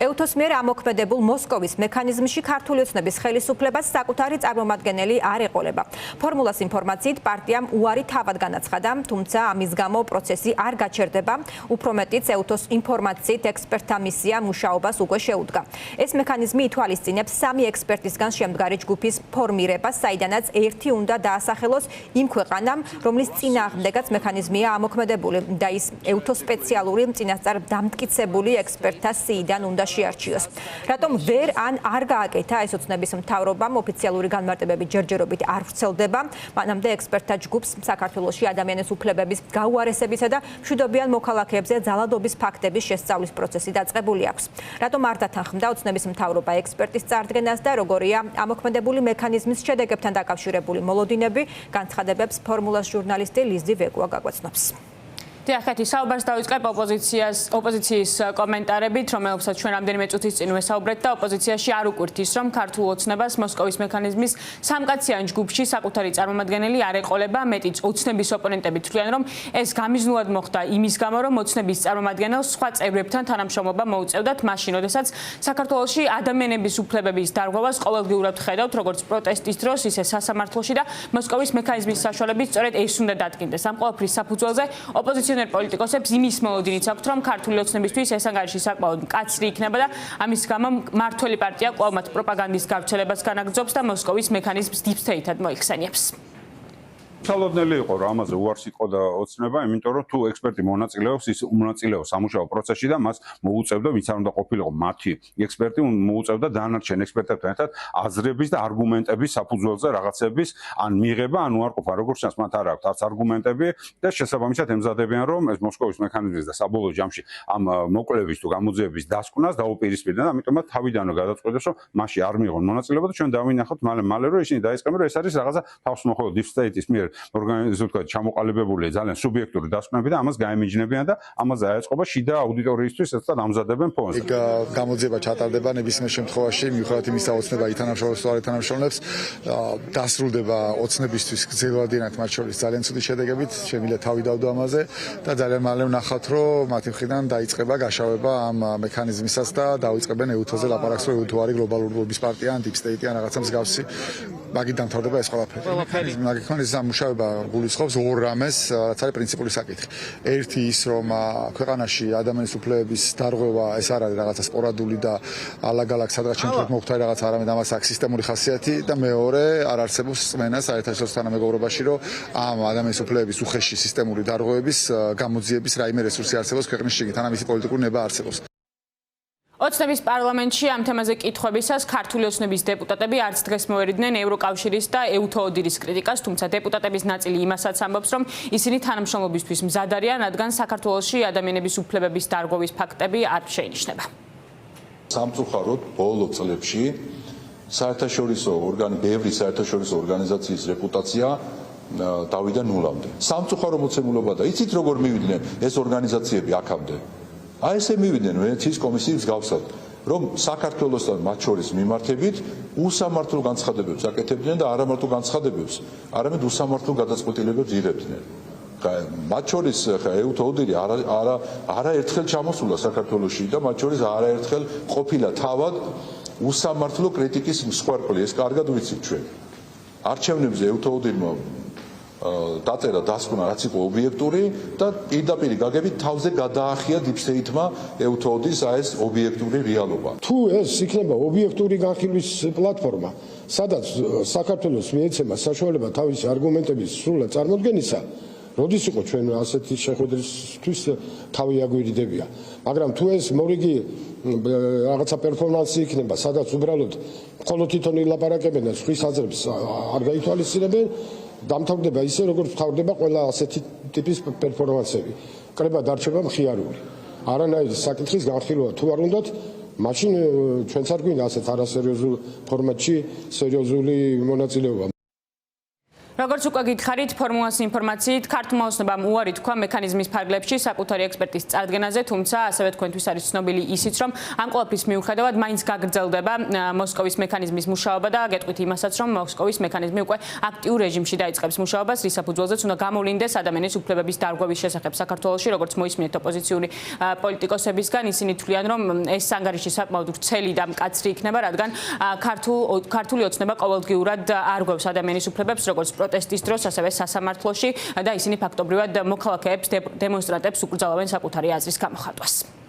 EUTO-ს მიერ ამოქმედებულ მოსკოვის მექანიზმში ქართული ოცნების ხელისუფლებას საკუთარი წარმომადგენელი არ ეყოლება. ფორმულას ინფორმაციით პარტიამ უარი თავად განაცხადა, თუმცა ამის გამო პროცესი არ გაჩერდება. უფრო მეტიც EUTO-ს ინფორმაციით ექსპერტთა მისია მუშაობას უკვე შეუდგა. ეს მექანიზმი ითვალისწინებს 3 ექსპერტისგან შემდგარი ჯგუფის ფორმირებას, საიდანაც ერთი უნდა დაასახელოს იმ ქვეყანამ, რომლის წინააღმდეგაც მექანიზმია ამოქმედებული და ის EUTO-ს სპეციალური წინასწარ დამტკიცებული ექსპერტთა სიიდან უნდა შეარჩიოს. რატომ ვერ ან არ გააკეთა ეს ოცნების მთავრობამ ოფიციალური განმარტებები ჯერჯერობით არ ვრცელდება, მანამდე ექსპერტთა ჯგუფს საქართველოში ადამიანის უფლებების გაუარესებისა და მშვიდობიან მოქალაქეებზე ძალადობის ფაქტების შესწავლის პროცესი დაწყებული აქვს. რატომ არ დათანხმდა ოცნების მთავრობა ექსპერტის წარდგენას და როგორია ამოქმედებული მექანიზმის შედეგებთან დაკავშირებული მოლოდინები, განცხადებებს ფორმულას ჟურნალისტი ლიზი ვეგუა გაგვაცნობს. Დიახეთი, საუბარს დავიწყებ ოპოზიციის კომენტარებით, რომელსაც ჩვენ რამდენიმე წუთის წინ ვესაუბრეთ და ოპოზიციაში არ უკვირთის, რომ ქართულ ოცნებას მოსკოვის მექანიზმის სამკაციან ჯგუფში საკუთარი წარმომადგენელი არ ეყოლება, მეტიც ოცნების ოპონენტები თვლიან, რომ ეს გამიზნულად მოხდა იმის გამო, რომ ოცნების წარმომადგენელს სხვა წევრებთან თანამშრომლობა მოუწევდათ მაშინ, როდესაც საქართველოში ადამიანების უფლებების დარღვევას ყოველდღიურად ხედავთ, როგორც პროტესტის დროს, ისე სასამართლოში და მოსკოვის მექანიზმის საშუალებით სწორედ ეს უნდა დადგინდეს. ამ ყველაფრის საფუძველზე ოპოზიციონერ პოლიტიკოსებს იმის მოლოდინიც აქვთ, რომ ქართული ოცნებისთვის ეს ანგარიში საკმაოდ მკაცრი იქნება და ამის გამო მმართველი პარტია კვლავ მათ პროპაგანდის გავრცელებას განაგრძობს და მოსკოვის მექანიზმს დიპ-სტეითად მოიხსენიებს. Salodneli იყო რომ ამაზე უარს იყო და ოცნება, იმიტომ რომ თუ ექსპერტი მონაწილეობს, ის უმონაწილეო სამუშაო პროცესში და მას მოუწევდა, ვინც არ უნდა ყოფილიყო მათი ექსპერტი, მოუწევდა დანარჩენ ექსპერტებთან ერთად აზრების და არგუმენტების საფუძველზე რაღაცების ან მიღება, ან უარყოფა, როგორც ჩანს, მათ არ აქვს არც არგუმენტები და შესაბამისად ემზადებიან, რომ ეს მოსკოვის მექანიზმის და საბოლოო ჯამში ამ მოკვლევის თუ გამოძიების დასკვნას დაუპირისპირდნენ და ამიტომაც თავიდანვე გადაწყვეტეს, რომ მასში არ მიიღონ მონაწილეობა და ჩვენ დავინახოთ მალე რომ ისინი დაისკამენ, რომ ეს არის რაღაცა თავსმოხვეულ დიპ-სტეიტის მიერ ორგანიზაციულად ჩამოყალიბებული ძალიან სუბიექტური დასკვნები და ამას გაემიჯნებიან და ამაზე აეწყობა შიდა აუდიტორიისთვის ერთად ამზადებენ ფონს. გამოძიება ჩატარდება ნებისმიერ შემთხვევაში, მიუხედავად იმისა, ოცნება ითანამშრომლებს თუ არ ითანამშრომლებს, დასრულდება ოცნებისთვის გრძელვადიანად მათ შორის ძალიან ცუდი შედეგებით, შემიძლია თავი დავდო ამაზე და ძალიან მალე ვნახავთ, რომ მათი მხრიდან დაიწყება გაშავება ამ მექანიზმისაც და დაიწყებენ EUTO-ზე ლაპარაკს, რომ EUTO არის გლობალური ლობის პარტია ან დიპ-სტეიტი ან რაღაცა მსგავსი. მაგით დამთავრდება ეს ყველაფერი. მაგის ამუშავება გულისხმობს ორ რამეს, რაც არის პრინციპული საკითხი. ერთი ის, რომ ქვეყანაში ადამიანის უფლებების დარღვევა ეს არ არის რაღაცა სპორადული და ალაგ-ალაგ სადღაც შემთხვევით მოხდა რაღაც, არამედ ამას აქვს სისტემური ხასიათი და მეორე არ არსებობს წმენა საერთაშორისო თანამეგობრობაში, რომ ამ ადამიანის უფლებების უხეში სისტემური დარღვევების გამოძიების რაიმე რესურსი არსებობს ქვეყნის შიგნით, ან ამისი პოლიტიკური ნება არსებობს. ოცნების პარლამენტში ამ თემაზე კითხვებისას ქართული ოცნების დეპუტატები არც დღეს მოერიდნენ ევროკავშირის და EUTO-ოდირის კრიტიკას, თუმცა დეპუტატების ნაწილი იმასაც ამბობს, რომ ისინი თანამშრომლობისთვის მზად არიან, რადგან საქართველოში ადამიანების უფლებების დარღვევის ფაქტები არ შეინიშნება. სამწუხაროდ ბოლო წლებში ბევრი საერთაშორისო ორგანიზაციის რეპუტაცია დავიდა ნულამდე. სამწუხარო მოცემულობა და იცით როგორ მივიდნენ ეს ორგანიზაციები აქამდე? აი ესე მივიდნენ ვენეციის კომისიის მსგავსად, რომ საქართველოსთან მათ შორის მიმართებით უსამართლო განცხადებებს აკეთებდნენ და არა მარტო განცხადებებს, არამედ უსამართლო გადაწყვეტილებებს იღებდნენ. მათ შორის EUTO-ოდირი არაერთხელ ჩამოსულა საქართველოში და მათ შორის არაერთხელ ყოფილა თავად უსამართლო კრიტიკის მსხვერპლი, ეს კარგად ვიცით ჩვენ. არჩევნებზე EUTO-ოდირმა დაწერა დასკვნა, რაც იყო ობიექტური და პირდაპირ გაგებით თავზე გადაახია დიპ-სტეიტმა EUTO-ოდის ეს ობიექტური რეალობა. თუ ეს იქნება ობიექტური განხილვის პლატფორმა, სადაც საქართველოს მიეცემა საშუალება თავისი არგუმენტების სრულად წარმოდგენისა, როდის იყო ჩვენ ასეთი შეხვედრისთვის თავი აგვირიდებია. მაგრამ თუ ეს მორიგი რაღაცა პერფორმანსი იქნება, სადაც უბრალოდ მხოლოდ თვითონ ილაპარაკებენ და სხვის აზრებს არ გაითვალისწინებენ, დამთავრდება ისე, როგორც მთავრდება ყველა ასეთი ტიპის პერფორმანსები. კრება დარჩება მხიარული. არანაირი საკითხის განხილვა თუ არ უნდათ, მაშინ ჩვენც არ გვინდა ასეთ არასერიოზულ ფორმატში სერიოზული მონაწილეობა. როგორც უკვე გითხარით, ფორმულას ინფორმაციით, ქართულმა ოცნებამ უარი თქვა მექანიზმის ფარგლებში საკუთარი ექსპერტის წარდგენაზე, თუმცა ასევე თქვენთვის არის ცნობილი ისიც, რომ ამ ყველაფრის მიუხედავად მაინც გაგრძელდება მოსკოვის მექანიზმის მუშაობა და გეტყვით იმასაც, რომ მოსკოვის მექანიზმი უკვე აქტიურ რეჟიმში დაიწყებს მუშაობას, რის საფუძველზეც უნდა გამოვლინდეს ადამიანის უფლებების დარღვევის შესახებ საქართველოში, როგორც მოისმინეთ ოპოზიციური პოლიტიკოსებისგან, ისინი თვლიან, რომ ეს ანგარიში საკმაოდ ვრცელი და მკაცრი იქნება, რადგან ქართული ოცნება ყოველდღიურად არღვევს ადამიანის უფლებებს, როგორც პროტესტის დროს, ასევე სასამართლოში და ისინი ფაქტობრივად მოქალაქეებს, დემონსტრანტებს უკრძალავენ საკუთარი აზრის გამოხატვას.